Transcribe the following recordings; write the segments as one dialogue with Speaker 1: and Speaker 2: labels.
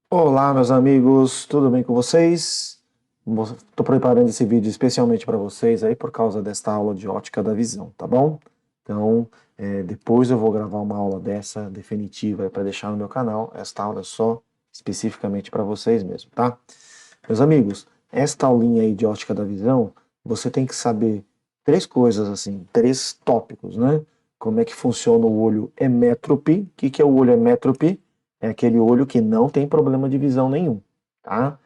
Speaker 1: Olá, meus amigos, tudo bem com vocês? Estou preparando esse vídeo especialmente para vocês aí por causa desta aula de ótica da visão, tá bom? Então, depois eu vou gravar uma aula dessa definitiva para deixar no meu canal. Esta aula é só especificamente para vocês mesmo, tá? Meus amigos, esta aulinha aí de ótica da visão, você tem que saber três coisas assim, três tópicos, né? Como é que funciona o olho emétrope? O que é o olho emétrope? É aquele olho que não tem problema de visão nenhum, tá?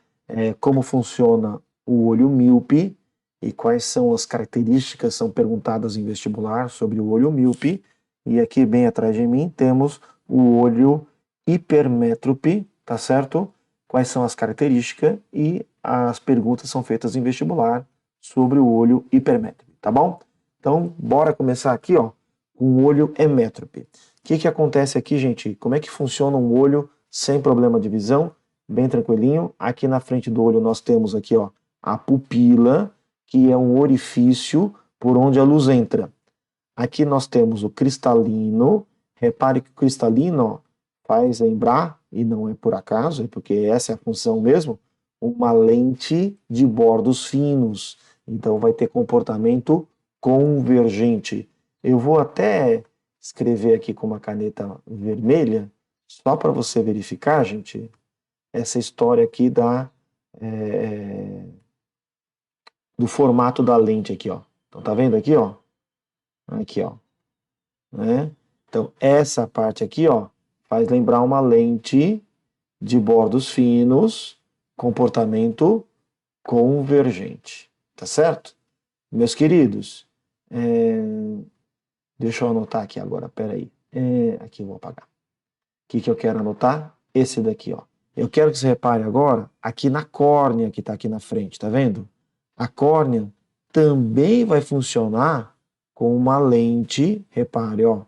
Speaker 1: Como funciona o olho míope e quais são as características são perguntadas em vestibular sobre o olho míope. E aqui bem atrás de mim temos o olho hipermétrope, tá certo? Quais são as características e as perguntas são feitas em vestibular sobre o olho hipermétrope, tá bom? Então, bora começar aqui, ó, com o olho emétrope. O que acontece aqui, gente? Como é que funciona um olho sem problema de visão? Bem tranquilinho. Aqui na frente do olho nós temos aqui, ó, a pupila, que é um orifício por onde a luz entra. Aqui nós temos o cristalino. Repare que o cristalino, ó, faz lembrar, e não é por acaso, é porque essa é a função mesmo, uma lente de bordos finos. Então vai ter comportamento convergente. Eu vou até escrever aqui com uma caneta vermelha, só para você verificar, gente, essa história aqui do formato da lente aqui, ó. Então tá vendo aqui, ó? Aqui, ó. Né? Então essa parte aqui, ó, faz lembrar uma lente de bordos finos, comportamento convergente. Tá certo? Meus queridos, deixa eu anotar aqui agora, peraí. Aqui eu vou apagar. O que eu quero anotar? Esse daqui, ó. Eu quero que você repare agora aqui na córnea que está aqui na frente, tá vendo? A córnea também vai funcionar com uma lente, repare, ó,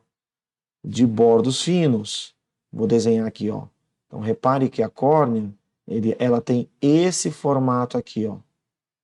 Speaker 1: de bordos finos. Vou desenhar aqui, ó. Então repare que a córnea, ela tem esse formato aqui, ó.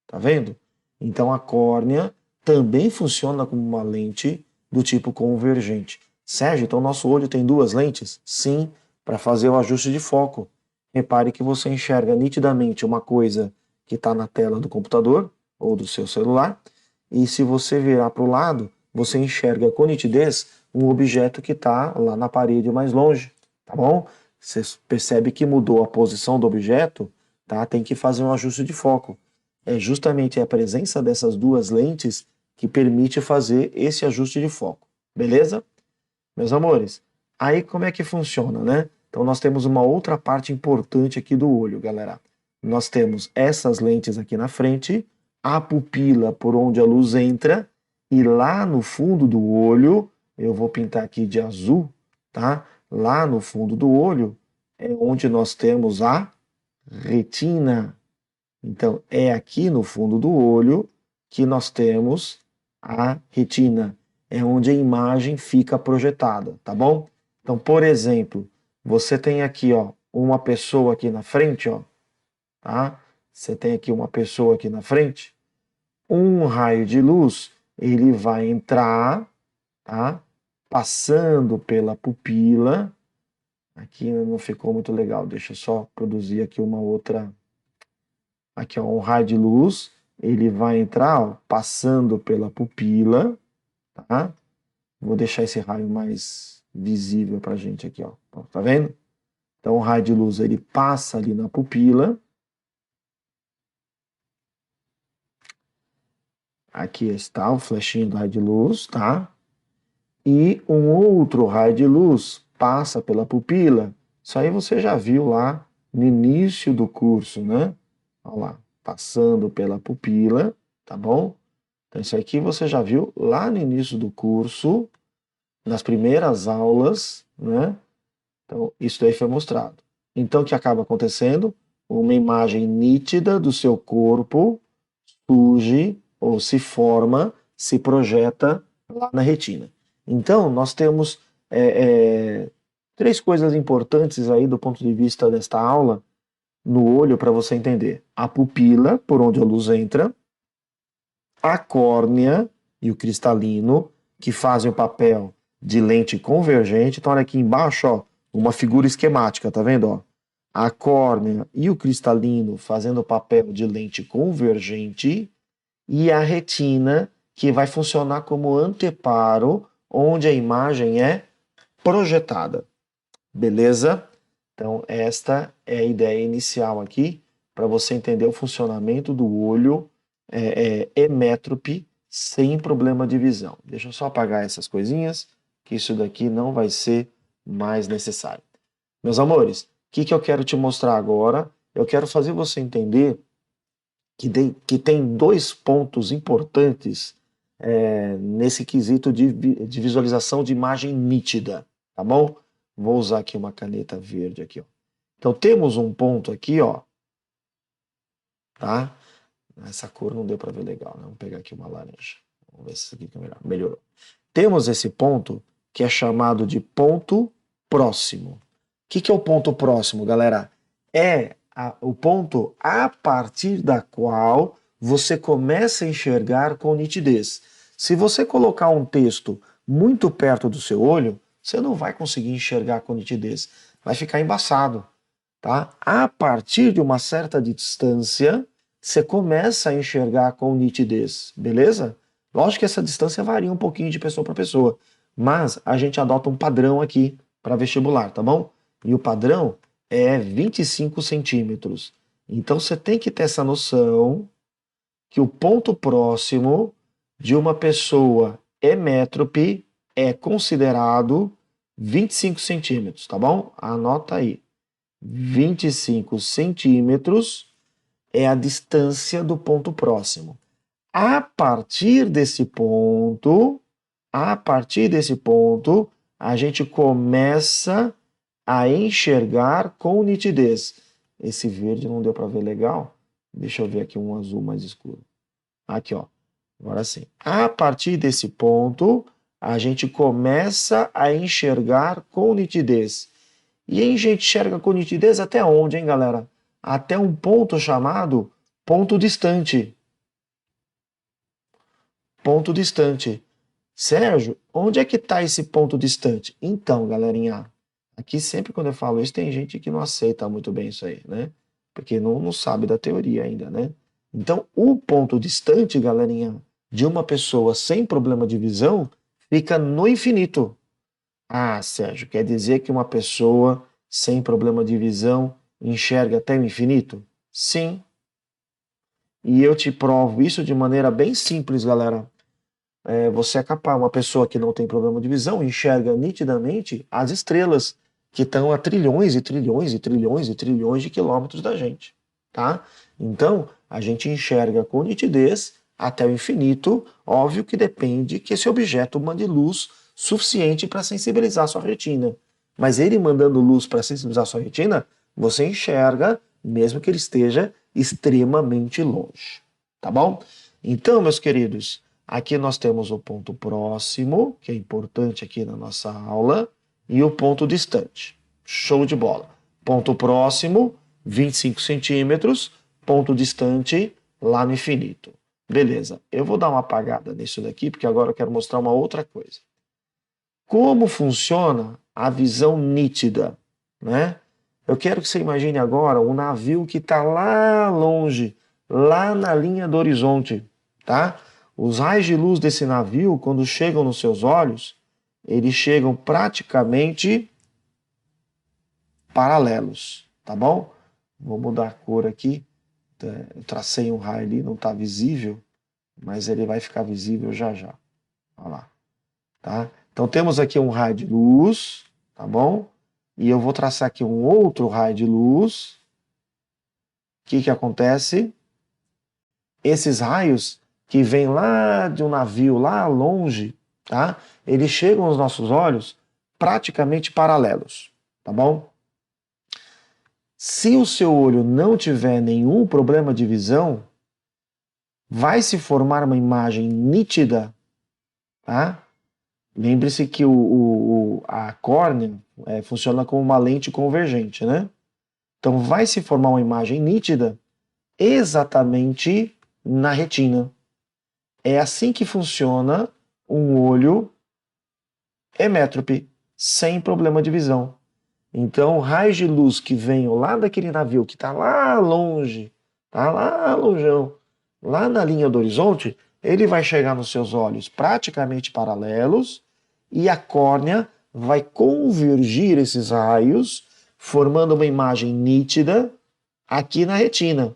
Speaker 1: Tá vendo? Então a córnea também funciona como uma lente do tipo convergente. Sérgio, então nosso olho tem duas lentes? Sim, para fazer o ajuste de foco. Repare que você enxerga nitidamente uma coisa que está na tela do computador ou do seu celular, e se você virar para o lado, você enxerga com nitidez um objeto que está lá na parede mais longe, tá bom? Você percebe que mudou a posição do objeto, tá? Tem que fazer um ajuste de foco. É justamente a presença dessas duas lentes que permite fazer esse ajuste de foco. Beleza? Meus amores, aí como é que funciona, né? Então nós temos uma outra parte importante aqui do olho, galera. Nós temos essas lentes aqui na frente, a pupila por onde a luz entra, e lá no fundo do olho, eu vou pintar aqui de azul, tá? Lá no fundo do olho é onde nós temos a retina. Então, é aqui no fundo do olho que nós temos a retina. É onde a imagem fica projetada, tá bom? Então, por exemplo, você tem aqui, ó, uma pessoa aqui na frente, ó, tá? Você tem aqui uma pessoa aqui na frente. Um raio de luz, ele vai entrar, tá? Passando pela pupila. Aqui não ficou muito legal. Deixa eu só produzir aqui uma outra. Aqui, ó, um raio de luz, ele vai entrar, ó, passando pela pupila, tá? Vou deixar esse raio mais visível pra gente aqui, ó. Tá vendo? Então, o raio de luz, ele passa ali na pupila. Aqui está o flechinho do raio de luz, tá? E um outro raio de luz passa pela pupila. Isso aí você já viu lá no início do curso, né? Olha lá, passando pela pupila, tá bom? Então, isso aqui você já viu lá no início do curso, nas primeiras aulas, né? Então, isso daí foi mostrado. Então, o que acaba acontecendo? Uma imagem nítida do seu corpo surge ou se forma, se projeta lá na retina. Então, nós temos três coisas importantes aí do ponto de vista desta aula no olho para você entender. A pupila, por onde a luz entra, a córnea e o cristalino, que fazem o papel de lente convergente. Então, olha aqui embaixo, ó, uma figura esquemática, tá vendo? Ó? a córnea e o cristalino fazendo o papel de lente convergente, e a retina, que vai funcionar como anteparo, onde a imagem é projetada. Beleza? Então, esta é a ideia inicial aqui, para você entender o funcionamento do olho emétrope sem problema de visão. Deixa eu só apagar essas coisinhas, que isso daqui não vai ser mais necessário. Meus amores, o que eu quero te mostrar agora? Eu quero fazer você entender que tem dois pontos importantes nesse quesito de visualização de imagem nítida, tá bom? Vou usar aqui uma caneta verde aqui, ó. Então temos um ponto aqui, ó, tá? Essa cor não deu para ver legal, né? Vamos pegar aqui uma laranja. Vamos ver se isso aqui é melhor. Melhorou. Temos esse ponto que é chamado de ponto próximo. O que é o ponto próximo, galera? É o ponto a partir da qual você começa a enxergar com nitidez. Se você colocar um texto muito perto do seu olho, você não vai conseguir enxergar com nitidez. Vai ficar embaçado, tá? A partir de uma certa distância, você começa a enxergar com nitidez, beleza? Lógico que essa distância varia um pouquinho de pessoa para pessoa, mas a gente adota um padrão aqui para vestibular, tá bom? E o padrão é 25 centímetros. Então você tem que ter essa noção que o ponto próximo de uma pessoa emétrope é considerado 25 centímetros, tá bom? Anota aí. 25 centímetros é a distância do ponto próximo. A partir desse ponto, a gente começa a enxergar com nitidez. Esse verde não deu para ver legal. Deixa eu ver aqui um azul mais escuro. Aqui, ó. Agora sim. A partir desse ponto, a gente começa a enxergar com nitidez. E a gente enxerga com nitidez até onde, hein, galera? Até um ponto chamado ponto distante. Ponto distante. Sérgio, onde é que está esse ponto distante? Então, galerinha, aqui sempre quando eu falo isso, tem gente que não aceita muito bem isso aí, né? Porque não sabe da teoria ainda, né? Então, o ponto distante, galerinha, de uma pessoa sem problema de visão, fica no infinito. Ah, Sérgio, quer dizer que uma pessoa sem problema de visão enxerga até o infinito? Sim. E eu te provo isso de maneira bem simples, galera. Você é capaz, uma pessoa que não tem problema de visão, enxerga nitidamente as estrelas que estão a trilhões e trilhões e trilhões e trilhões de quilômetros da gente, tá? Então, a gente enxerga com nitidez até o infinito, óbvio que depende que esse objeto mande luz suficiente para sensibilizar a sua retina. Mas ele mandando luz para sensibilizar a sua retina, você enxerga, mesmo que ele esteja extremamente longe, tá bom? Então, meus queridos, aqui nós temos o ponto próximo, que é importante aqui na nossa aula, e o ponto distante. Show de bola. Ponto próximo, 25 centímetros, ponto distante, lá no infinito. Beleza, eu vou dar uma apagada nisso daqui, porque agora eu quero mostrar uma outra coisa. Como funciona a visão nítida, né? Eu quero que você imagine agora um navio que está lá longe, lá na linha do horizonte, tá? Os raios de luz desse navio, quando chegam nos seus olhos, eles chegam praticamente paralelos, tá bom? Vou mudar a cor aqui. Eu tracei um raio ali, não está visível, mas ele vai ficar visível já já. Olha lá, tá? Então temos aqui um raio de luz, tá bom? E eu vou traçar aqui um outro raio de luz. O que acontece? Esses raios que vêm lá de um navio lá longe, tá? Eles chegam aos nossos olhos praticamente paralelos, tá bom? Se o seu olho não tiver nenhum problema de visão, vai se formar uma imagem nítida, tá? Lembre-se que a córnea funciona como uma lente convergente, né? Então vai se formar uma imagem nítida exatamente na retina. É assim que funciona um olho emétrope, sem problema de visão. Então, raios de luz que venham lá daquele navio que está lá longe, tá lá longeão, lá na linha do horizonte, ele vai chegar nos seus olhos praticamente paralelos e a córnea vai convergir esses raios, formando uma imagem nítida aqui na retina.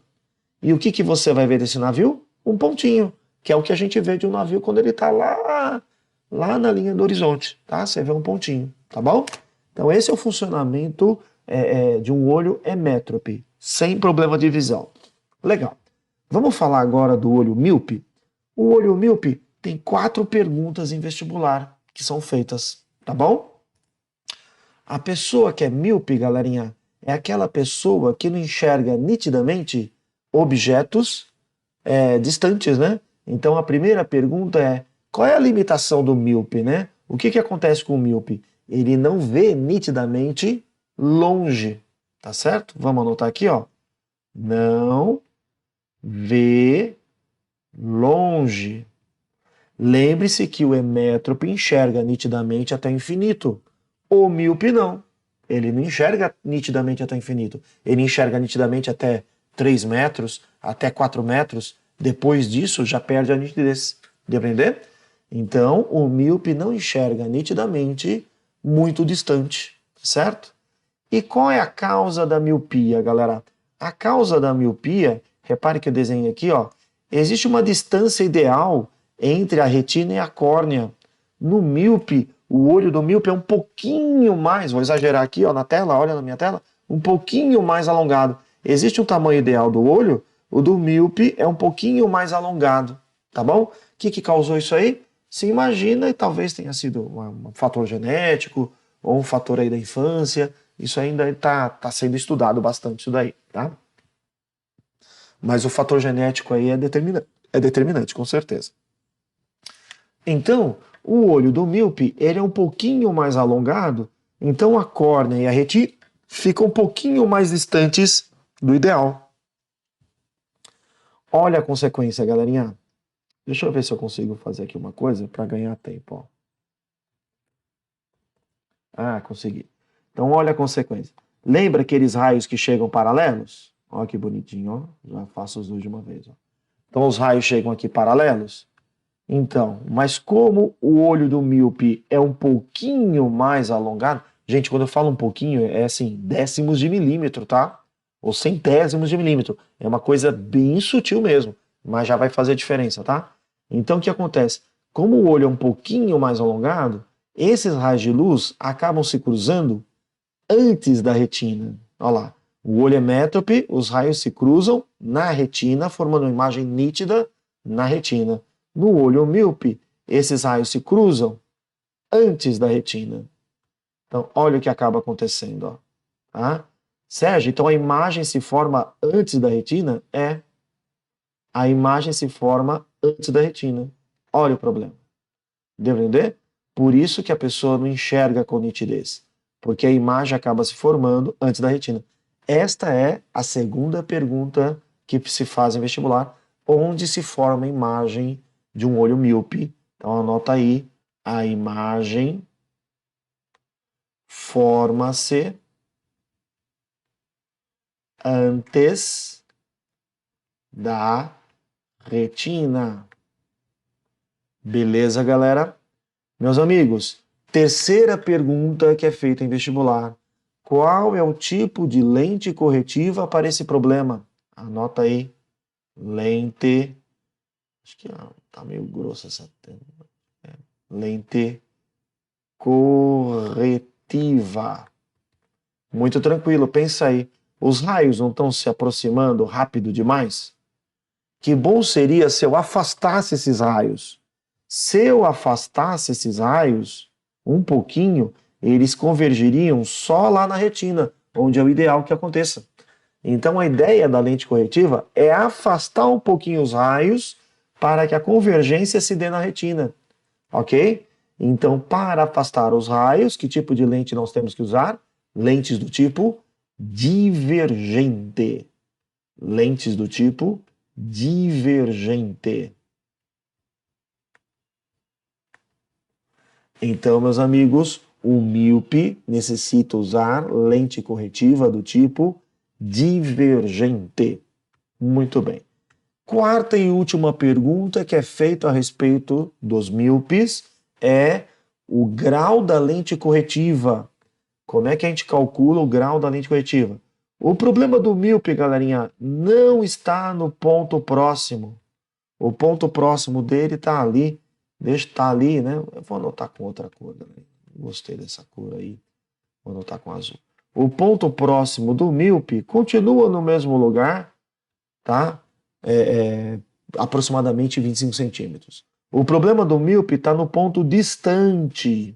Speaker 1: E o que você vai ver desse navio? Um pontinho, que é o que a gente vê de um navio quando ele está lá na linha do horizonte, tá? Você vê um pontinho, tá bom? Então esse é o funcionamento de um olho emétrope, sem problema de visão. Legal. Vamos falar agora do olho míope? O olho míope tem 4 perguntas em vestibular que são feitas, tá bom? A pessoa que é míope, galerinha, é aquela pessoa que não enxerga nitidamente objetos distantes, né? Então a primeira pergunta é: qual é a limitação do míope, né? O que acontece com o míope? Ele não vê nitidamente longe, tá certo? Vamos anotar aqui, ó. Não vê longe. Lembre-se que o emétrope enxerga nitidamente até o infinito. O míope não. Ele não enxerga nitidamente até o infinito. Ele enxerga nitidamente até 3 metros, até 4 metros. Depois disso, já perde a nitidez. Deu pra entender? Então, o míope não enxerga nitidamente muito distante, certo? E qual é a causa da miopia, galera? A causa da miopia, repare que eu desenhei aqui, ó, existe uma distância ideal entre a retina e a córnea. No míope, o olho do míope é um pouquinho mais, vou exagerar aqui, ó, na tela, olha na minha tela, um pouquinho mais alongado. Existe um tamanho ideal do olho, o do míope é um pouquinho mais alongado, tá bom? O que causou isso aí? Se imagina, e talvez tenha sido um fator genético, ou um fator aí da infância, isso ainda está sendo estudado bastante, isso daí, tá? Mas o fator genético aí é determinante, com certeza. Então, o olho do míope, ele é um pouquinho mais alongado, então a córnea e a retina ficam um pouquinho mais distantes do ideal. Olha a consequência, galerinha. Deixa eu ver se eu consigo fazer aqui uma coisa para ganhar tempo, ó. Ah, consegui. Então, olha a consequência. Lembra aqueles raios que chegam paralelos? Olha que bonitinho, ó. Já faço os dois de uma vez, ó. Então, os raios chegam aqui paralelos? Então, mas como o olho do míope é um pouquinho mais alongado, gente, quando eu falo um pouquinho, é assim, décimos de milímetro, tá? Ou centésimos de milímetro. É uma coisa bem sutil mesmo, mas já vai fazer diferença, tá? Então, o que acontece? Como o olho é um pouquinho mais alongado, esses raios de luz acabam se cruzando antes da retina. Olha lá, o olho é métrope, os raios se cruzam na retina, formando uma imagem nítida na retina. No olho míope, esses raios se cruzam antes da retina. Então, olha o que acaba acontecendo. Ó. Tá? Sérgio, então a imagem se forma antes da retina? É. A imagem se forma antes da retina. Olha o problema. Deu pra entender? Por isso que a pessoa não enxerga com nitidez. Porque a imagem acaba se formando antes da retina. Esta é a segunda pergunta que se faz em vestibular. Onde se forma a imagem de um olho míope? Então anota aí. A imagem forma-se antes da retina. Beleza, galera? Meus amigos, terceira pergunta que é feita em vestibular. Qual é o tipo de lente corretiva para esse problema? Anota aí. Lente. Acho que tá meio grossa essa. Lente corretiva. Muito tranquilo, pensa aí. Os raios não estão se aproximando rápido demais? Que bom seria se eu afastasse esses raios. Se eu afastasse esses raios um pouquinho, eles convergiriam só lá na retina, onde é o ideal que aconteça. Então a ideia da lente corretiva é afastar um pouquinho os raios para que a convergência se dê na retina, ok? Então, para afastar os raios, que tipo de lente nós temos que usar? Lentes do tipo divergente. Lentes do tipo divergente. Então, meus amigos, O míope necessita usar lente corretiva do tipo divergente. Muito bem. Quarta e última pergunta que é feita a respeito dos míopes é o grau da lente corretiva. Como é que a gente calcula o grau da lente corretiva? O problema do míope, galerinha, não está no ponto próximo. O ponto próximo dele está ali. Deixa estar ali, né? Eu vou anotar com outra cor, galera. Gostei dessa cor aí. Vou anotar com azul. O ponto próximo do míope continua no mesmo lugar, tá? Aproximadamente 25 centímetros. O problema do míope está no ponto distante,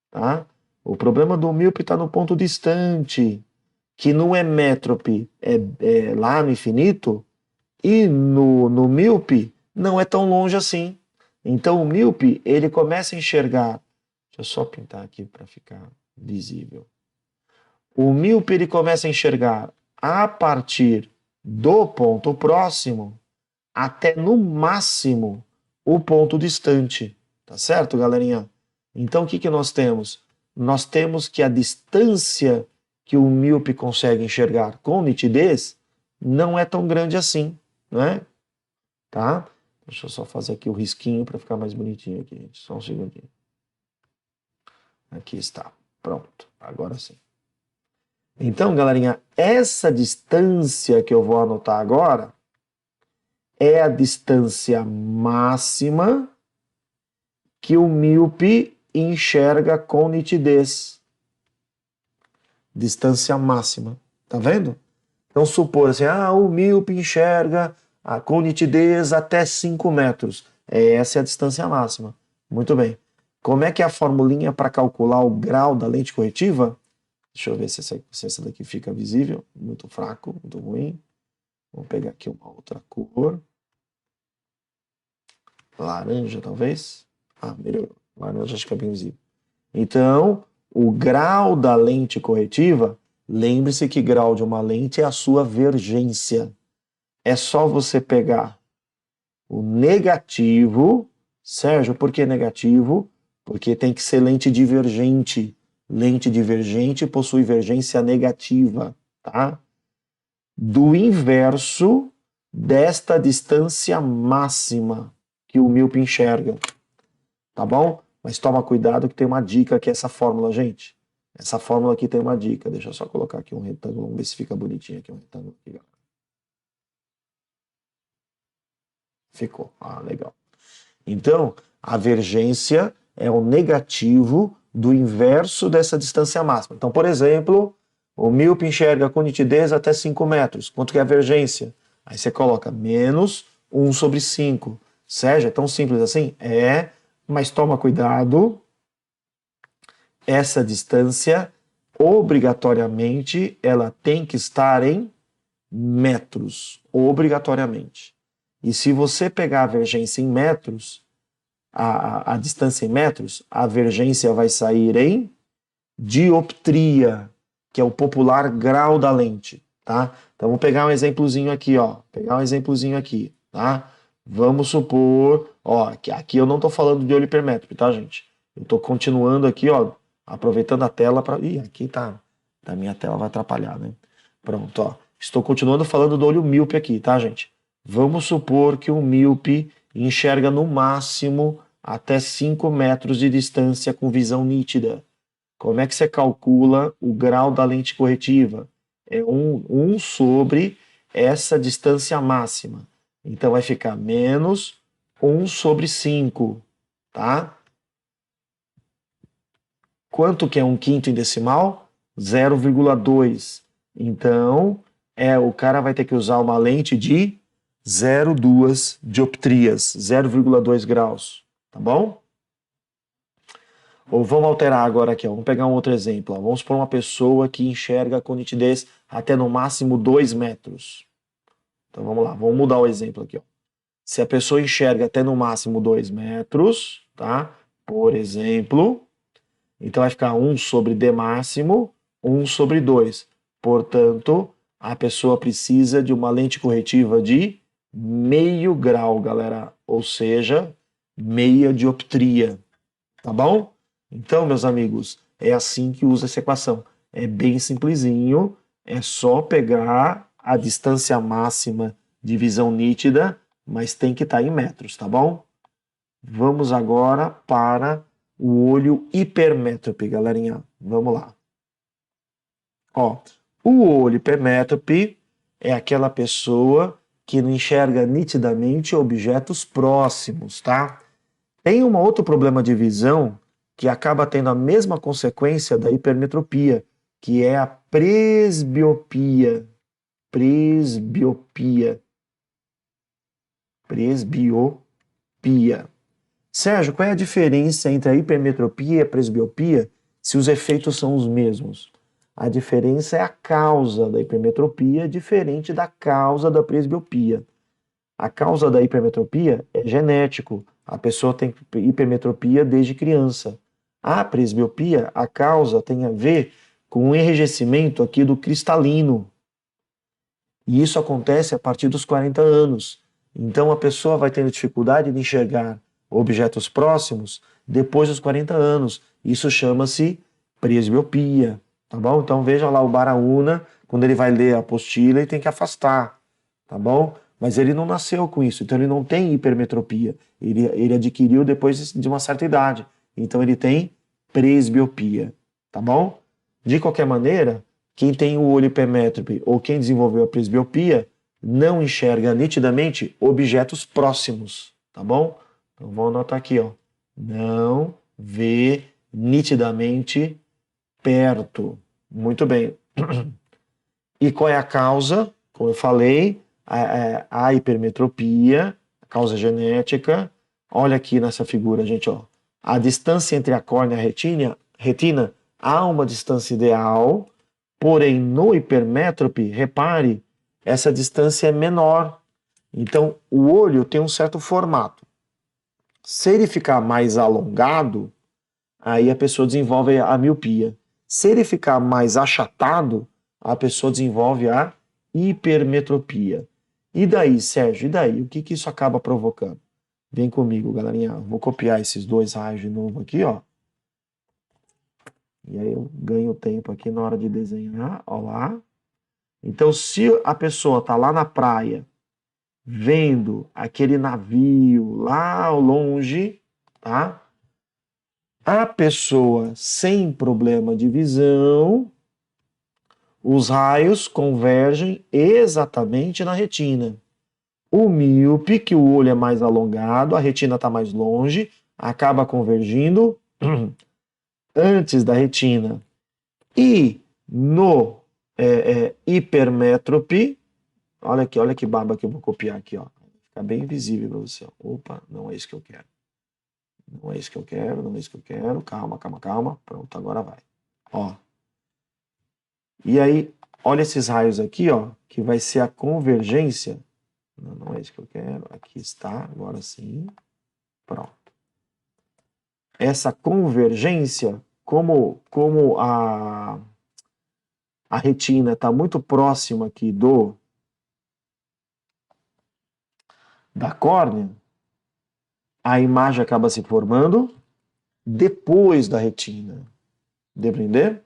Speaker 1: tá? O problema do míope está no ponto distante, que no emétrope é lá no infinito, e no míope não é tão longe assim. Então o míope, ele começa a enxergar. Deixa eu só pintar aqui para ficar visível. O míope, ele começa a enxergar a partir do ponto próximo até no máximo o ponto distante. Tá certo, galerinha? Então o que nós temos? Nós temos que a distância que o míope consegue enxergar com nitidez não é tão grande assim, né? Tá? Deixa eu só fazer aqui o risquinho para ficar mais bonitinho aqui, gente. Só um segundinho. Aqui está. Pronto. Agora sim. Então, galerinha, essa distância que eu vou anotar agora é a distância máxima que o míope enxerga com nitidez. Distância máxima. Tá vendo? Então, supor assim, o míope enxerga com nitidez até 5 metros. Essa é a distância máxima. Muito bem. Como é que é a formulinha para calcular o grau da lente corretiva? Deixa eu ver se essa daqui fica visível. Muito fraco, muito ruim. Vou pegar aqui uma outra cor. Laranja, talvez. Melhorou. Laranja acho que é bem visível. Então, o grau da lente corretiva, lembre-se que grau de uma lente é a sua vergência. É só você pegar o negativo. Sérgio, por que negativo? Porque tem que ser lente divergente. Lente divergente possui vergência negativa, tá? Do inverso desta distância máxima que o míope enxerga, tá bom? Mas toma cuidado que tem uma dica aqui, essa fórmula, gente. Essa fórmula aqui tem uma dica. Deixa eu só colocar aqui um retângulo, vamos ver se fica bonitinho aqui um retângulo aqui, galera. Ficou. Legal. Então, a vergência é o negativo do inverso dessa distância máxima. Então, por exemplo, o míope enxerga com nitidez até 5 metros. Quanto que é a vergência? Aí você coloca menos 1 sobre 5. Sérgio, é tão simples assim? Mas toma cuidado. Essa distância, obrigatoriamente, ela tem que estar em metros. Obrigatoriamente. E se você pegar a vergência em metros, a distância em metros, a vergência vai sair em dioptria, que é o popular grau da lente, tá? Então, vamos pegar um exemplozinho aqui, tá? Vamos supor, que aqui eu não estou falando de olho hipermétrope, tá, gente? Eu estou continuando aqui, aproveitando a tela para... aqui tá... A minha tela vai atrapalhar, né? Pronto, estou continuando falando do olho míope aqui, tá, gente? Vamos supor que o míope enxerga no máximo até 5 metros de distância com visão nítida. Como é que você calcula o grau da lente corretiva? É 1 sobre essa distância máxima. Então vai ficar menos 1 sobre 5, tá? Quanto que é 1/5 em decimal? 0,2. Então, o cara vai ter que usar uma lente de 0,2 dioptrias, 0,2 graus, tá bom? Ou vamos alterar agora aqui, vamos pegar um outro exemplo. Vamos supor uma pessoa que enxerga com nitidez até no máximo 2 metros. Então vamos lá, vamos mudar o exemplo aqui. Se a pessoa enxerga até no máximo 2 metros, tá? Por exemplo, então vai ficar 1 sobre D máximo, 1 sobre 2. Portanto, a pessoa precisa de uma lente corretiva de meio grau, galera. Ou seja, meia dioptria. Tá bom? Então, meus amigos, É assim que usa essa equação. É bem simplesinho, é só pegar a distância máxima de visão nítida, mas tem que estar em metros, tá bom? Vamos agora para o olho hipermétrope, galerinha. Vamos lá. Ó, o olho hipermétrope é aquela pessoa que não enxerga nitidamente objetos próximos, tá? Tem um outro problema de visão que acaba tendo a mesma consequência da hipermetropia, que é a presbiopia. Presbiopia. Presbiopia. Sérgio, qual é a diferença entre a hipermetropia e a presbiopia se os efeitos são os mesmos? A diferença é a causa da hipermetropia diferente da causa da presbiopia. A causa da hipermetropia é genético. A pessoa tem hipermetropia desde criança. A presbiopia, a causa tem a ver com o enrijecimento aqui do cristalino. E isso acontece a partir dos 40 anos. Então a pessoa vai tendo dificuldade de enxergar objetos próximos depois dos 40 anos. Isso chama-se presbiopia, tá bom? Então veja lá o Baraúna, quando ele vai ler a apostila, ele tem que afastar, tá bom? Mas ele não nasceu com isso, então ele não tem hipermetropia. Ele adquiriu depois de uma certa idade. Então ele tem presbiopia, tá bom? De qualquer maneira, quem tem o olho hipermétrope ou quem desenvolveu a presbiopia não enxerga nitidamente objetos próximos, tá bom? Então vamos anotar aqui, ó. Não vê nitidamente perto. Muito bem. E qual é a causa? Como eu falei, a hipermetropia, a causa genética. Olha aqui nessa figura, gente, ó. A distância entre a córnea e a retina, há uma distância ideal, porém no hipermétrope, repare, essa distância é menor. Então o olho tem um certo formato. Se ele ficar mais alongado, aí a pessoa desenvolve a miopia. Se ele ficar mais achatado, a pessoa desenvolve a hipermetropia. E daí, Sérgio, e daí? O que que isso acaba provocando? Vem comigo, galerinha. Vou copiar esses dois raios de novo aqui, ó. E aí eu ganho tempo aqui na hora de desenhar, ó lá. Então, se a pessoa tá lá na praia, vendo aquele navio lá ao longe, tá? A pessoa sem problema de visão, os raios convergem exatamente na retina. O míope, que o olho é mais alongado, a retina está mais longe, acaba convergindo antes da retina. E no hipermétrope, olha que baba que eu vou copiar aqui, ó. Fica bem visível para você. Opa, não é isso que eu quero. Não é isso que eu quero, não é isso que eu quero. Calma, calma, calma. Pronto, agora vai. Ó. E aí, olha esses raios aqui, ó, que vai ser a convergência. Não, não é isso que eu quero. Aqui está, agora sim. Pronto. Essa convergência, como a retina está muito próxima aqui da córnea, a imagem acaba se formando depois da retina. Deu para entender?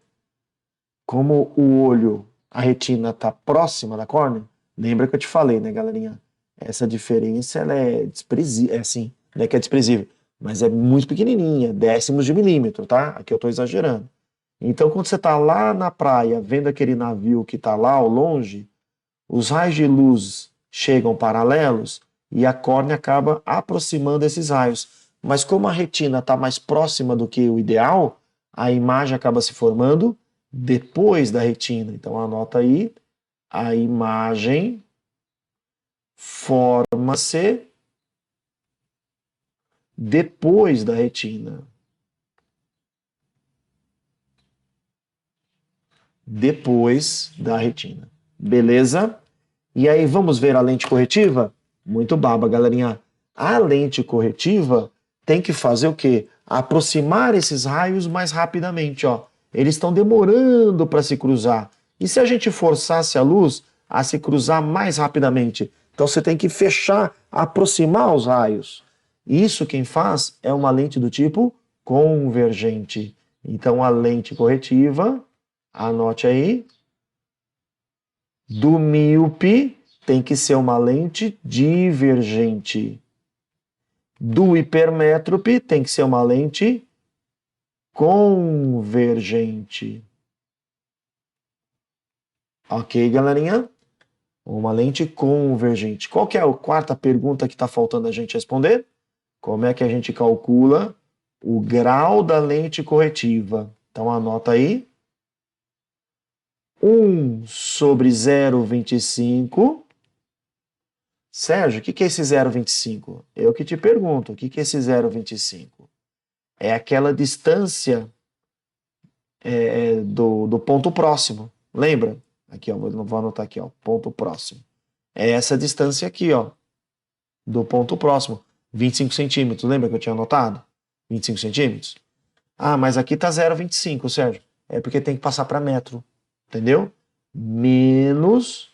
Speaker 1: Como o olho, a retina está próxima da córnea, lembra que eu te falei, né, galerinha? Essa diferença ela é desprezível, é assim, não é que é desprezível, mas é muito pequenininha, décimos de milímetro, tá? Aqui eu estou exagerando. Então, quando você está lá na praia, vendo aquele navio que está lá ao longe, os raios de luz chegam paralelos e a córnea acaba aproximando esses raios. Mas como a retina está mais próxima do que o ideal, a imagem acaba se formando depois da retina. Então anota aí, a imagem forma-se depois da retina. Depois da retina. Beleza? E aí vamos ver a lente corretiva? Muito baba, galerinha. A lente corretiva tem que fazer o quê? Aproximar esses raios mais rapidamente, ó. Eles estão demorando para se cruzar. E se a gente forçasse a luz a se cruzar mais rapidamente? Então você tem que fechar, aproximar os raios. Isso quem faz é uma lente do tipo convergente. Então, a lente corretiva, anote aí, do míope tem que ser uma lente divergente. Do hipermétrope tem que ser uma lente convergente. Ok, galerinha? Uma lente convergente. Qual que é a quarta pergunta que está faltando a gente responder? Como é que a gente calcula o grau da lente corretiva? Então anota aí. 1 sobre 0,25. Sérgio, o que é esse 0,25? Eu que te pergunto, o que é esse 0,25? É aquela distância do ponto próximo. Lembra? Aqui, ó, vou anotar aqui, ó, ponto próximo. É essa distância aqui, ó, do ponto próximo. 25 centímetros, lembra que eu tinha anotado? 25 centímetros? Ah, mas aqui tá 0,25, Sérgio. É porque tem que passar para metro, entendeu? Menos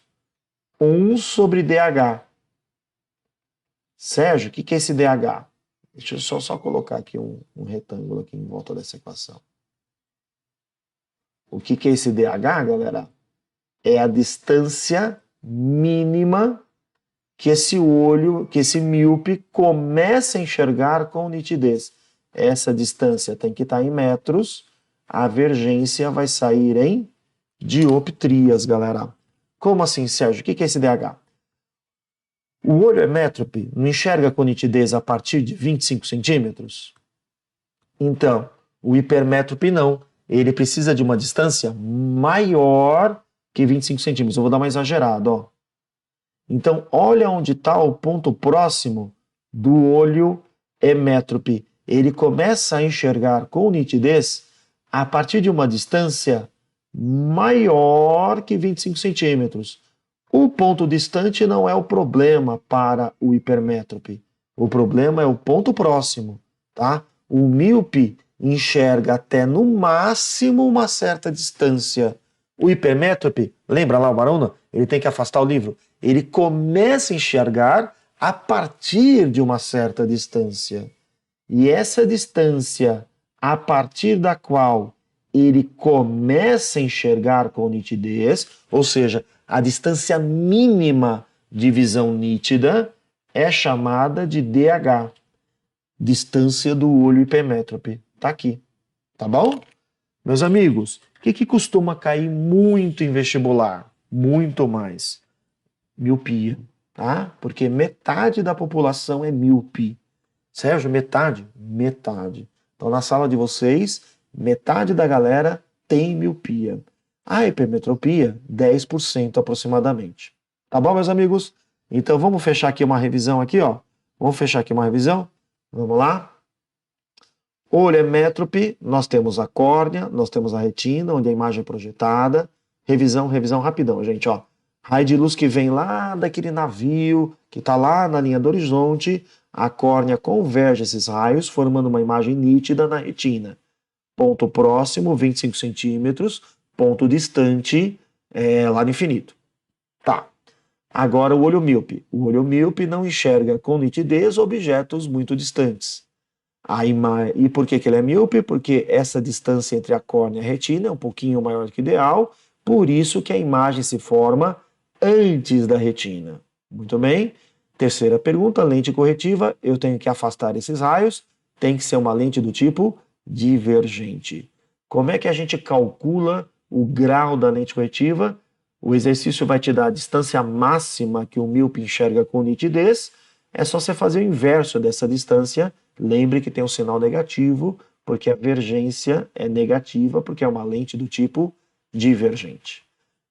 Speaker 1: 1 sobre DH. Sérgio, o que é esse DH? Deixa eu só colocar aqui um retângulo aqui em volta dessa equação. O que é esse DH, galera? É a distância mínima que esse míope começa a enxergar com nitidez. Essa distância tem que estar em metros, a vergência vai sair em dioptrias, galera. Como assim, Sérgio? O que é esse DH? O olho hemétrope não enxerga com nitidez a partir de 25 centímetros? Então, o hipermétrope não. Ele precisa de uma distância maior que 25 centímetros. Eu vou dar uma exagerada, ó. Então, olha onde está o ponto próximo do olho hemétrope. Ele começa a enxergar com nitidez a partir de uma distância maior que 25 centímetros. O ponto distante não é o problema para o hipermétrope. O problema é o ponto próximo, tá? O míope enxerga até no máximo uma certa distância. O hipermétrope, lembra lá o Barona? Ele tem que afastar o livro. Ele começa a enxergar a partir de uma certa distância. E essa distância a partir da qual ele começa a enxergar com nitidez, ou seja, a distância mínima de visão nítida, é chamada de DH, distância do olho hipermétrope. Tá aqui, tá bom? Meus amigos, o que costuma cair muito em vestibular? Muito mais. Miopia, tá? Porque metade da população é míope. Sérgio, metade? Metade. Então, na sala de vocês, metade da galera tem miopia. A hipermetropia, 10% aproximadamente. Tá bom, meus amigos? Então, vamos fechar aqui uma revisão aqui, ó. Vamos fechar aqui uma revisão? Vamos lá? Olho hemétrope, nós temos a córnea, nós temos a retina, onde a imagem é projetada. Revisão rapidão, gente, ó. Raio de luz que vem lá daquele navio, que está lá na linha do horizonte, a córnea converge esses raios, formando uma imagem nítida na retina. Ponto próximo, 25 centímetros, ponto distante, lá no infinito. Tá. Agora o olho míope. O olho míope não enxerga com nitidez objetos muito distantes. E por que ele é míope? Porque essa distância entre a córnea e a retina é um pouquinho maior do que o ideal, por isso que a imagem se forma antes da retina. Muito bem. Terceira pergunta, lente corretiva, eu tenho que afastar esses raios, tem que ser uma lente do tipo divergente. Como é que a gente calcula o grau da lente corretiva? O exercício vai te dar a distância máxima que o míope enxerga com nitidez, é só você fazer o inverso dessa distância. Lembre que tem um sinal negativo, porque a vergência é negativa, porque é uma lente do tipo divergente.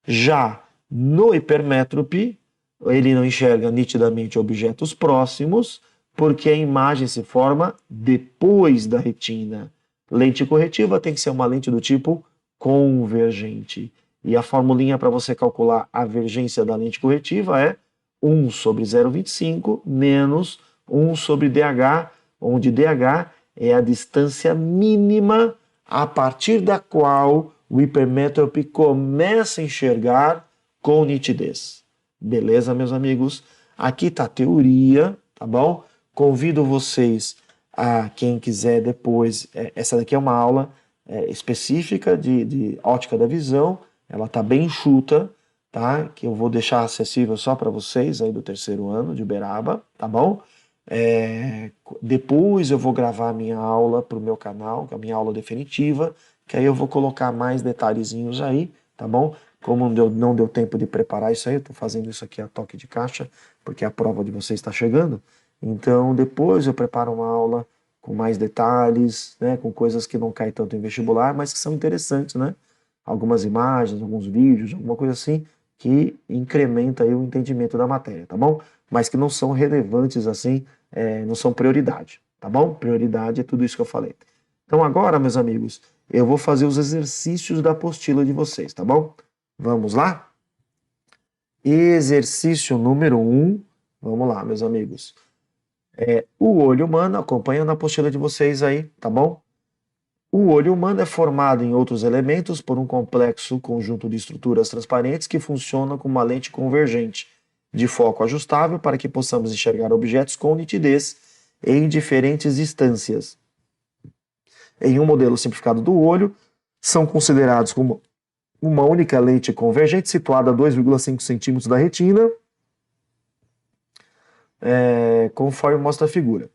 Speaker 1: Já no hipermétrope, ele não enxerga nitidamente objetos próximos, porque a imagem se forma depois da retina. Lente corretiva tem que ser uma lente do tipo convergente. E a formulinha para você calcular a vergência da lente corretiva é 1 sobre 0,25 menos 1 sobre DH, onde DH é a distância mínima a partir da qual o hipermétrope começa a enxergar com nitidez. Beleza, meus amigos? Aqui está a teoria, tá bom? Convido vocês a, quem quiser depois, essa daqui é uma aula, específica de ótica da visão, ela está bem enxuta, tá? Que eu vou deixar acessível só para vocês aí do terceiro ano de Uberaba, tá bom? Depois eu vou gravar a minha aula para o meu canal, que é a minha aula definitiva, que aí eu vou colocar mais detalhezinhos aí, tá bom? Como não deu tempo de preparar isso aí, eu estou fazendo isso aqui a toque de caixa, porque a prova de vocês está chegando. Então depois eu preparo uma aula com mais detalhes, né, com coisas que não caem tanto em vestibular, mas que são interessantes, né? Algumas imagens, alguns vídeos, alguma coisa assim, que incrementa aí o entendimento da matéria, tá bom? Mas que não são relevantes assim, não são prioridade, tá bom? Prioridade é tudo isso que eu falei. Então agora, meus amigos, eu vou fazer os exercícios da apostila de vocês, tá bom? Vamos lá? Exercício número 1. Vamos lá, meus amigos. O olho humano, acompanhando a apostila de vocês aí, tá bom? O olho humano é formado em outros elementos por um complexo conjunto de estruturas transparentes que funcionam como uma lente convergente de foco ajustável para que possamos enxergar objetos com nitidez em diferentes distâncias. Em um modelo simplificado do olho, são considerados como uma única lente convergente situada a 2,5 centímetros da retina, conforme mostra a figura.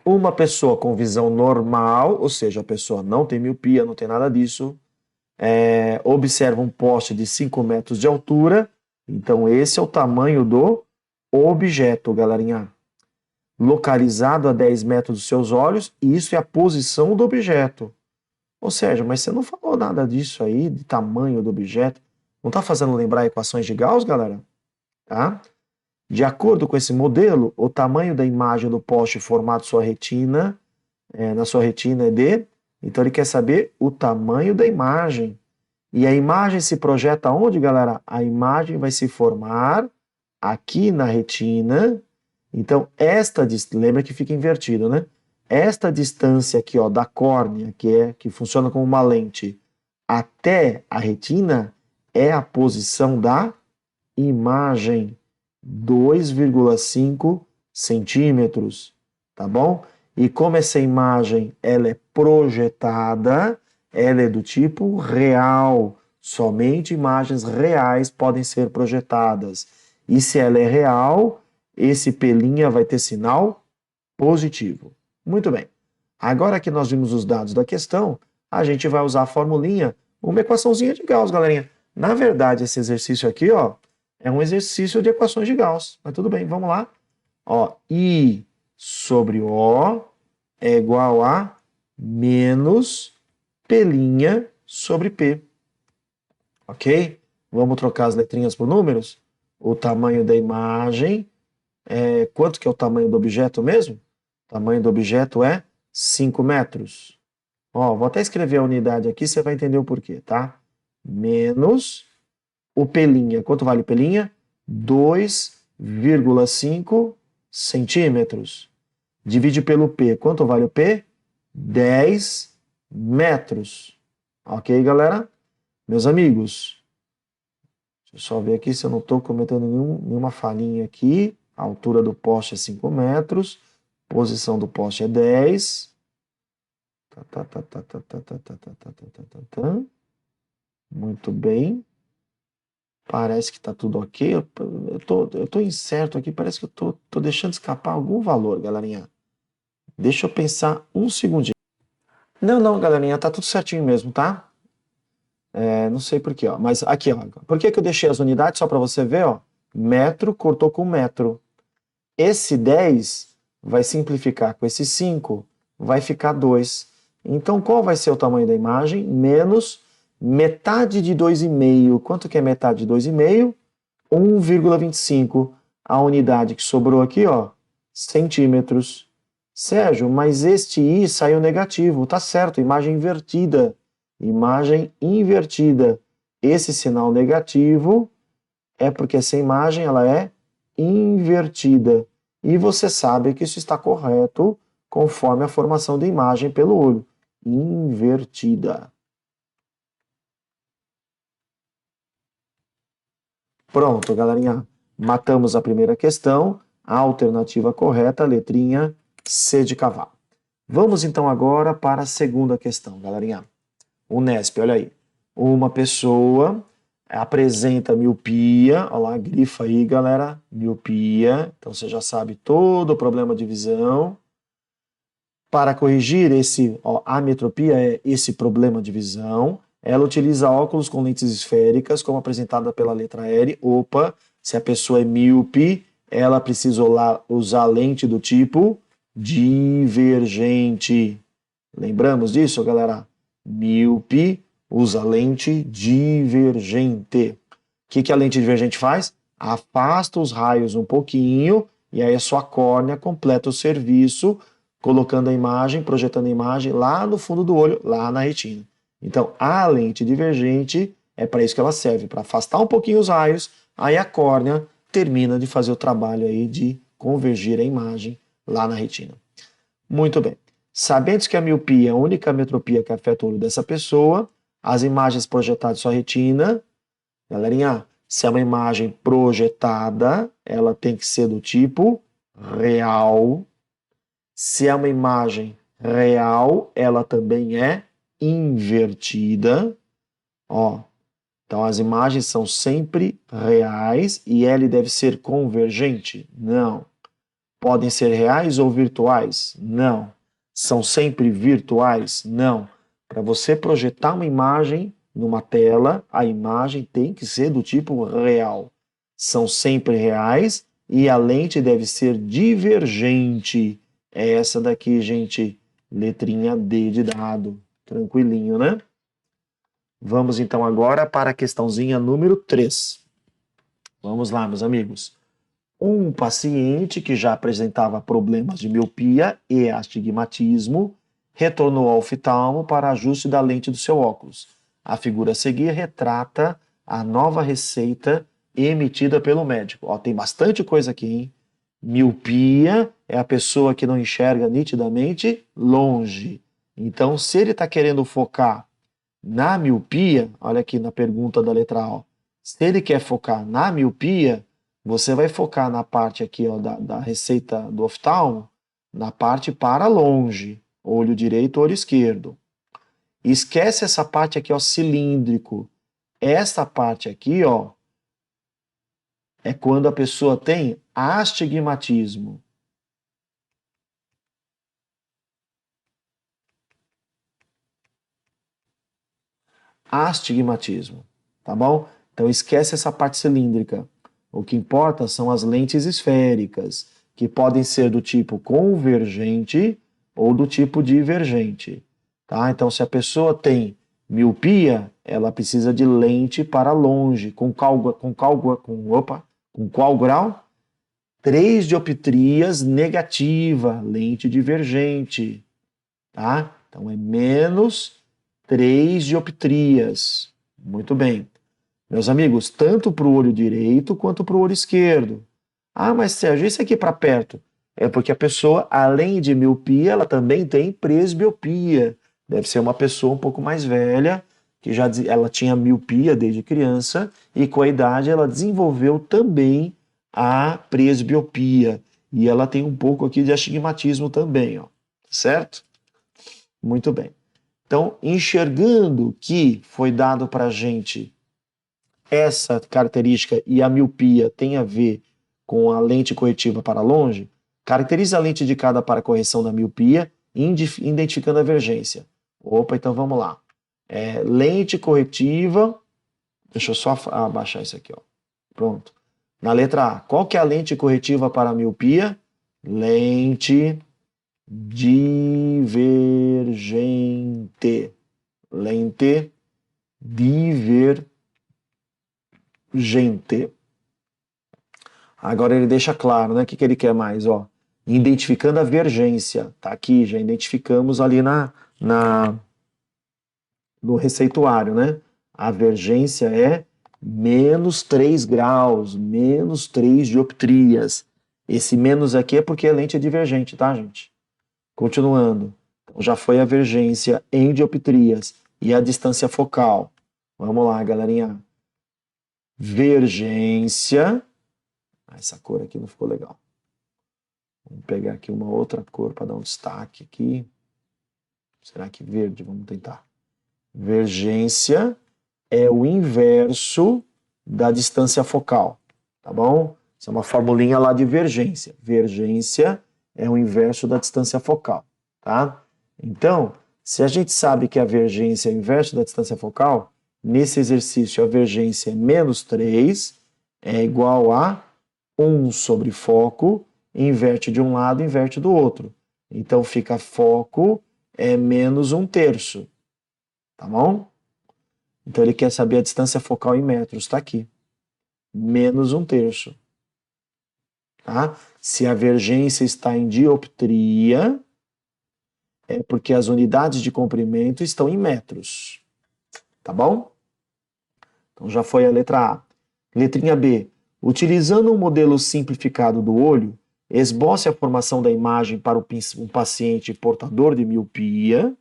Speaker 1: Uma pessoa com visão normal, ou seja, a pessoa não tem miopia, não tem nada disso, observa um poste de 5 metros de altura, então esse é o tamanho do objeto, galerinha. Localizado a 10 metros dos seus olhos, e isso é a posição do objeto. Ou seja, mas você não falou nada disso aí, de tamanho do objeto. Não está fazendo lembrar equações de Gauss, galera? Tá? De acordo com esse modelo, o tamanho da imagem do poste formado na sua retina é de... Então ele quer saber o tamanho da imagem. E a imagem se projeta onde, galera? A imagem vai se formar aqui na retina. Então, lembra que fica invertido, né? Esta distância aqui, ó, da córnea, que funciona como uma lente, até a retina, é a posição da imagem, 2,5 centímetros, tá bom? E como essa imagem ela é projetada, ela é do tipo real. Somente imagens reais podem ser projetadas. E se ela é real, esse pelinha vai ter sinal positivo. Muito bem. Agora que nós vimos os dados da questão, a gente vai usar a formulinha, uma equaçãozinha de Gauss, galerinha. Na verdade, esse exercício aqui, ó, é um exercício de equações de Gauss. Mas tudo bem, vamos lá. Ó, I sobre O é igual a menos P' sobre P. Ok? Vamos trocar as letrinhas por números? O tamanho da imagem, quanto que é o tamanho do objeto mesmo? O tamanho do objeto é 5 metros. Ó, vou até escrever a unidade aqui, você vai entender o porquê, tá? Menos o P'. Quanto vale o P'? 2,5 centímetros. Divide pelo P. Quanto vale o P? 10 metros. Ok, galera? Meus amigos, deixa eu só ver aqui se eu não estou cometendo nenhuma falhinha aqui. A altura do poste é 5 metros. Posição do poste é 10. Muito bem. Parece que está tudo ok. Eu tô incerto aqui. Parece que eu tô deixando escapar algum valor, galerinha. Deixa eu pensar um segundinho. Não, galerinha. Tá tudo certinho mesmo, tá? Não sei por quê, ó. Mas aqui, ó. Por que eu deixei as unidades? Só para você ver, ó. Metro cortou com metro. Esse 10 vai simplificar com esse 5. Vai ficar 2. Então, qual vai ser o tamanho da imagem? Menos metade de 2,5. Quanto que é metade de 2,5? 1,25. A unidade que sobrou aqui, ó, centímetros. Sérgio, mas este I saiu negativo. Tá certo, imagem invertida. Imagem invertida. Esse sinal negativo é porque essa imagem ela é invertida. E você sabe que isso está correto conforme a formação da imagem pelo olho. Invertida. Pronto, galerinha. Matamos a primeira questão. A alternativa correta, a letrinha C de cavalo. Vamos então agora para a segunda questão, galerinha. Unesp, olha aí. Uma pessoa apresenta miopia, olha lá, grifa aí, galera, miopia. Então você já sabe todo o problema de visão. Para corrigir ametropia, é esse problema de visão, ela utiliza óculos com lentes esféricas, como apresentada pela letra L. Opa, se a pessoa é míope, ela precisa usar lente do tipo divergente. Lembramos disso, galera? Míope usa lente divergente. O que a lente divergente faz? Afasta os raios um pouquinho e aí a sua córnea completa o serviço, colocando a imagem, projetando a imagem lá no fundo do olho, lá na retina. Então, a lente divergente é para isso que ela serve, para afastar um pouquinho os raios, aí a córnea termina de fazer o trabalho aí de convergir a imagem lá na retina. Muito bem. Sabendo que a miopia é a única metropia que afeta o olho dessa pessoa, as imagens projetadas em sua retina, galerinha, se é uma imagem projetada, ela tem que ser do tipo real. Se é uma imagem real, ela também é invertida. Ó, então as imagens são sempre reais e L deve ser convergente? Não. Podem ser reais ou virtuais? Não. São sempre virtuais? Não. Para você projetar uma imagem numa tela, a imagem tem que ser do tipo real. São sempre reais e a lente deve ser divergente. É essa daqui, gente. Letrinha D de dado. Tranquilinho, né? Vamos então agora para a questãozinha número 3. Vamos lá, meus amigos. Um paciente que já apresentava problemas de miopia e astigmatismo retornou ao oftalmo para ajuste da lente do seu óculos. A figura a seguir retrata a nova receita emitida pelo médico. Ó, tem bastante coisa aqui, hein? Miopia é a pessoa que não enxerga nitidamente longe. Então, se ele está querendo focar na miopia, olha aqui na pergunta da letra A, se ele quer focar na miopia, você vai focar na parte aqui ó, da receita do oftalmo, na parte para longe, olho direito, olho esquerdo. Esquece essa parte aqui, ó, cilíndrico. Essa parte aqui, ó, é quando a pessoa tem astigmatismo. Astigmatismo, tá bom? Então esquece essa parte cilíndrica. O que importa são as lentes esféricas, que podem ser do tipo convergente ou do tipo divergente. Tá? Então, se a pessoa tem miopia, ela precisa de lente para longe. Com qual grau? 3 dioptrias negativa, lente divergente. Tá? Então, é menos 3 dioptrias. Muito bem. Meus amigos, tanto para o olho direito quanto para o olho esquerdo. Ah, mas Sérgio, isso aqui para perto? É porque a pessoa, além de miopia, ela também tem presbiopia. Deve ser uma pessoa um pouco mais velha, que ela tinha miopia desde criança e com a idade ela desenvolveu também a presbiopia. E ela tem um pouco aqui de astigmatismo também, ó. Certo? Muito bem. Então, enxergando que foi dado para a gente essa característica e a miopia tem a ver com a lente corretiva para longe, caracteriza a lente indicada para a correção da miopia, identificando a divergência. Opa, então vamos lá. Lente corretiva, deixa eu só abaixar isso aqui, ó. Pronto. Na letra A, qual que é a lente corretiva para a miopia? Lente divergente. Lente divergente. Agora ele deixa claro, né? O que ele quer mais? Ó, identificando a divergência. Tá aqui, já identificamos ali no receituário, né? A divergência é menos 3 graus, menos 3 dioptrias. Esse menos aqui é porque a lente é divergente, tá, gente? Continuando. Então, já foi a divergência em dioptrias e a distância focal. Vamos lá, galerinha. Vergência. Essa cor aqui não ficou legal. Vamos pegar aqui uma outra cor para dar um destaque aqui. Será que verde? Vamos tentar. Vergência é o inverso da distância focal, tá bom? Isso é uma formulinha lá de vergência. Vergência é o inverso da distância focal, tá? Então, se a gente sabe que a vergência é o inverso da distância focal, nesse exercício a vergência é menos 3, é igual a 1 sobre foco, inverte de um lado, inverte do outro. Então fica foco é menos 1/3, tá bom? Então ele quer saber a distância focal em metros, está aqui. Menos 1/3. Tá? Se a vergência está em dioptria, é porque as unidades de comprimento estão em metros. Tá bom? Então já foi a letra A. Letrinha B. Utilizando um modelo simplificado do olho, esboce a formação da imagem para um paciente portador de miopia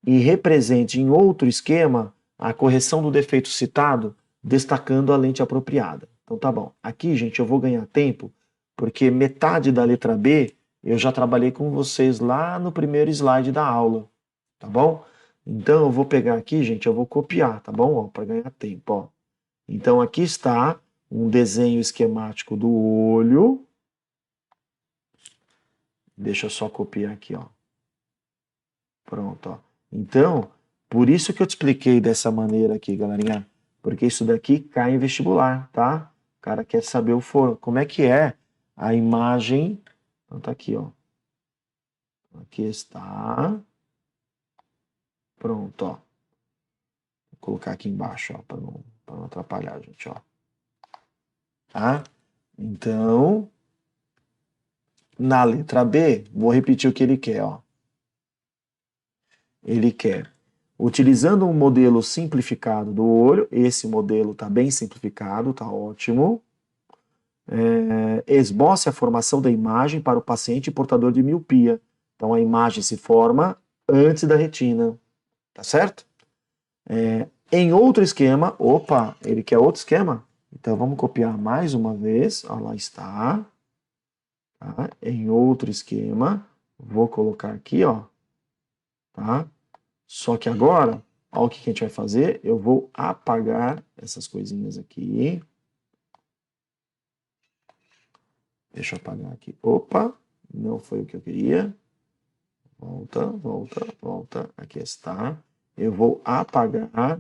Speaker 1: e represente em outro esquema a correção do defeito citado, destacando a lente apropriada. Então tá bom. Aqui, gente, eu vou ganhar tempo, porque metade da letra B eu já trabalhei com vocês lá no primeiro slide da aula, tá bom? Então eu vou pegar aqui, gente, eu vou copiar, tá bom? Para ganhar tempo, ó. Então aqui está um desenho esquemático do olho. Deixa eu só copiar aqui, ó. Pronto, ó. Então, por isso que eu te expliquei dessa maneira aqui, galerinha. Porque isso daqui cai em vestibular, tá? O cara quer saber como é que é a imagem. Então tá aqui, ó. Aqui está. Pronto, ó. Vou colocar aqui embaixo, ó, para não atrapalhar, gente, ó. Tá? Então, na letra B, vou repetir o que ele quer, ó. Ele quer, utilizando um modelo simplificado do olho, esse modelo está bem simplificado, está ótimo. Esboce a formação da imagem para o paciente portador de miopia. Então a imagem se forma antes da retina, tá certo? Em outro esquema, opa, ele quer outro esquema? Então vamos copiar mais uma vez, ó, lá está. Tá? Em outro esquema, vou colocar aqui, ó, tá? Só que agora, olha o que a gente vai fazer, eu vou apagar essas coisinhas aqui. Deixa eu apagar aqui. Opa, não foi o que eu queria. Volta, volta, volta. Aqui está. Eu vou apagar.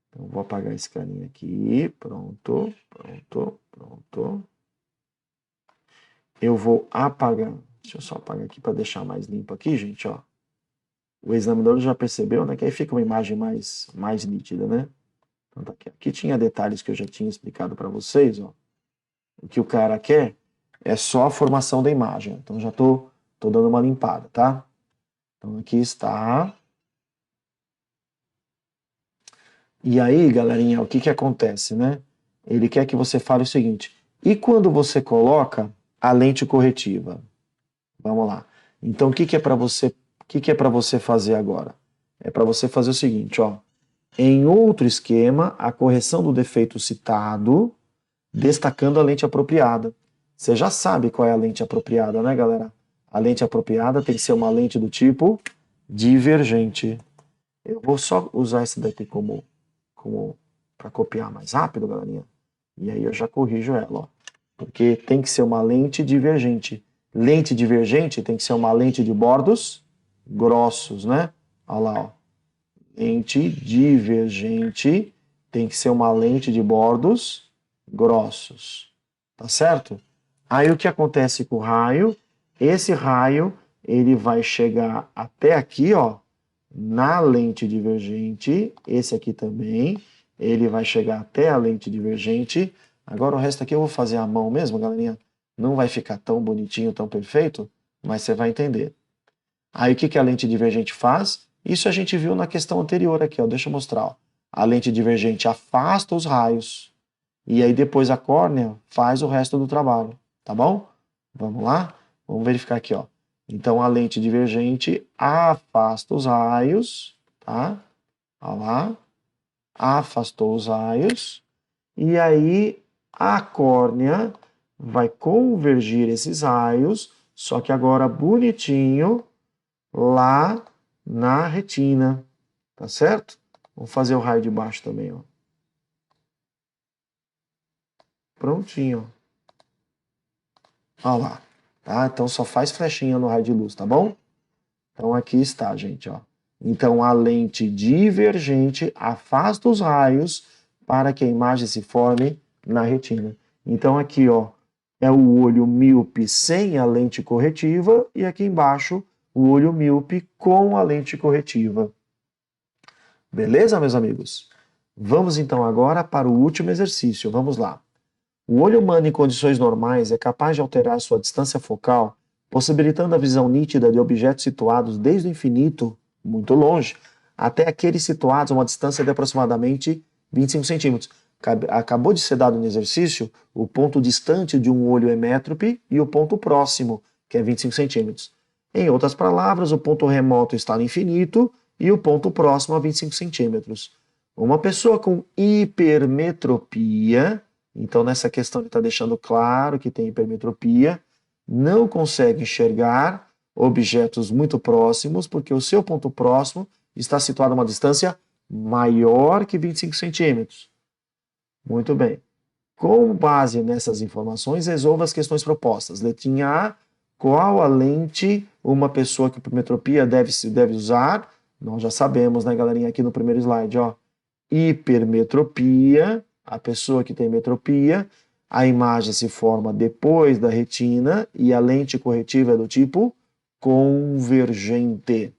Speaker 1: Então, vou apagar esse carinha aqui. Pronto, pronto, pronto. Eu vou apagar. Deixa eu só apagar aqui para deixar mais limpo aqui, gente, ó. O examinador já percebeu, né? Que aí fica uma imagem mais nítida, né? Então, tá aqui. Aqui tinha detalhes que eu já tinha explicado para vocês, ó. O que o cara quer é só a formação da imagem. Então, já tô dando uma limpada, tá? Então, aqui está. E aí, galerinha, o que acontece, né? Ele quer que você fale o seguinte. E quando você coloca a lente corretiva? Vamos lá. Então, o que é para você fazer agora? É para você fazer o seguinte, ó. Em outro esquema, a correção do defeito citado, destacando a lente apropriada. Você já sabe qual é a lente apropriada, né, galera? A lente apropriada tem que ser uma lente do tipo divergente. Eu vou só usar esse daqui como para copiar mais rápido, galerinha. E aí eu já corrijo ela, ó. Porque tem que ser uma lente divergente. Lente divergente tem que ser uma lente de bordos grossos, né? Olha lá, ó. Lente divergente tem que ser uma lente de bordos grossos. Tá certo? Aí o que acontece com o raio? Esse raio, ele vai chegar até aqui, ó, na lente divergente. Esse aqui também, ele vai chegar até a lente divergente. Agora o resto aqui eu vou fazer à mão mesmo, galerinha. Não vai ficar tão bonitinho, tão perfeito, mas você vai entender. Aí o que a lente divergente faz? Isso a gente viu na questão anterior aqui, ó. Deixa eu mostrar, ó. A lente divergente afasta os raios. E aí depois a córnea faz o resto do trabalho, tá bom? Vamos lá? Vamos verificar aqui, ó. Então a lente divergente afasta os raios, tá? Olha lá. Afastou os raios. E aí a córnea vai convergir esses raios, só que agora bonitinho, lá na retina, tá certo? Vamos fazer o raio de baixo também, ó. Prontinho, ó. Olha lá, tá? Então só faz flechinha no raio de luz, tá bom? Então aqui está, gente, ó. Então a lente divergente afasta os raios para que a imagem se forme na retina. Então aqui, ó, é o olho míope sem a lente corretiva e aqui embaixo o olho míope com a lente corretiva. Beleza, meus amigos? Vamos então agora para o último exercício. Vamos lá. O olho humano em condições normais é capaz de alterar sua distância focal, possibilitando a visão nítida de objetos situados desde o infinito, muito longe, até aqueles situados a uma distância de aproximadamente 25 centímetros. Acabou de ser dado no exercício o ponto distante de um olho hemétrope e o ponto próximo, que é 25 centímetros. Em outras palavras, o ponto remoto está no infinito e o ponto próximo a 25 centímetros. Uma pessoa com hipermetropia, então nessa questão ele está deixando claro que tem hipermetropia, não consegue enxergar objetos muito próximos, porque o seu ponto próximo está situado a uma distância maior que 25 centímetros. Muito bem. Com base nessas informações, resolva as questões propostas. Letrinha A, qual a lente uma pessoa com hipermetropia deve usar? Nós já sabemos, né, galerinha, aqui no primeiro slide, ó. Hipermetropia, a pessoa que tem metropia, a imagem se forma depois da retina e a lente corretiva é do tipo convergente.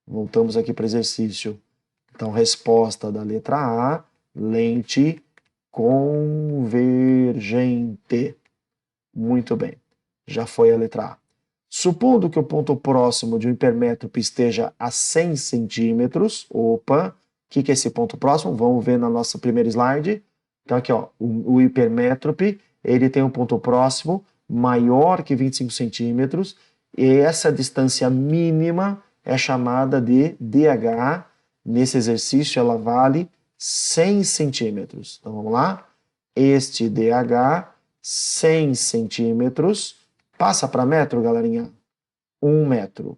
Speaker 1: Voltamos aqui para o exercício. Então, resposta da letra A, lente convergente. Muito bem, já foi a letra A. Supondo que o ponto próximo de um hipermétrope esteja a 100 centímetros, opa, o que é esse ponto próximo? Vamos ver na nossa primeira slide. Então aqui, ó, o hipermétrope, ele tem um ponto próximo maior que 25 centímetros, e essa distância mínima é chamada de DH. Nesse exercício ela vale 100 centímetros. Então vamos lá. Este DH, 100 centímetros, passa para metro, galerinha? 1 metro.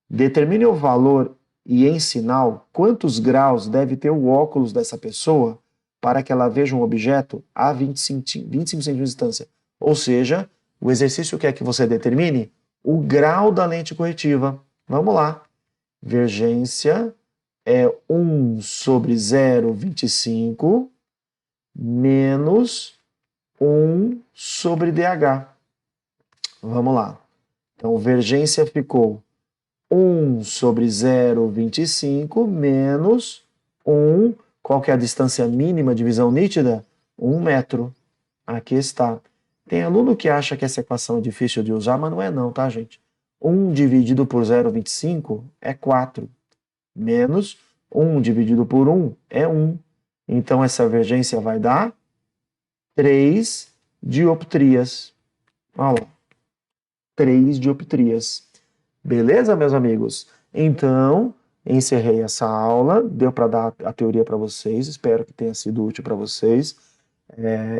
Speaker 1: Determine o valor e em sinal quantos graus deve ter o óculos dessa pessoa para que ela veja um objeto a 25 centímetros de distância. Ou seja, o exercício quer que você determine o grau da lente corretiva. Vamos lá. Divergência é 1 sobre 0,25 menos 1 sobre DH. Vamos lá. Então, divergência ficou 1 sobre 0,25 menos 1. Qual que é a distância mínima de visão nítida? 1 metro. Aqui está. Tem aluno que acha que essa equação é difícil de usar, mas não é não, tá, gente? 1 dividido por 0,25 é 4. Menos 1 dividido por 1 é 1. Então, essa divergência vai dar 3 dioptrias. Olha lá. 3 dioptrias. Beleza, meus amigos? Então, encerrei essa aula. Deu para dar a teoria para vocês. Espero que tenha sido útil para vocês.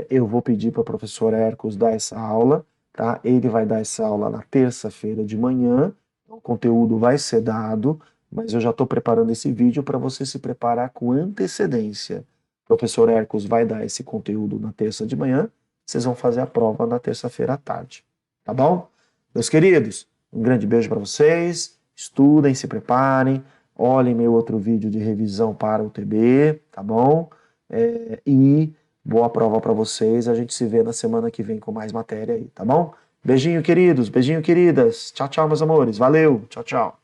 Speaker 1: Eu vou pedir para o professor Hercos dar essa aula. Tá? Ele vai dar essa aula na terça-feira de manhã. O conteúdo vai ser dado, mas eu já estou preparando esse vídeo para você se preparar com antecedência. O professor Hercos vai dar esse conteúdo na terça de manhã. Vocês vão fazer a prova na terça-feira à tarde. Tá bom? Meus queridos, um grande beijo para vocês. Estudem, se preparem. Olhem meu outro vídeo de revisão para o TB, tá bom? E boa prova para vocês. A gente se vê na semana que vem com mais matéria aí, tá bom? Beijinho, queridos. Beijinho, queridas. Tchau, tchau, meus amores. Valeu. Tchau, tchau.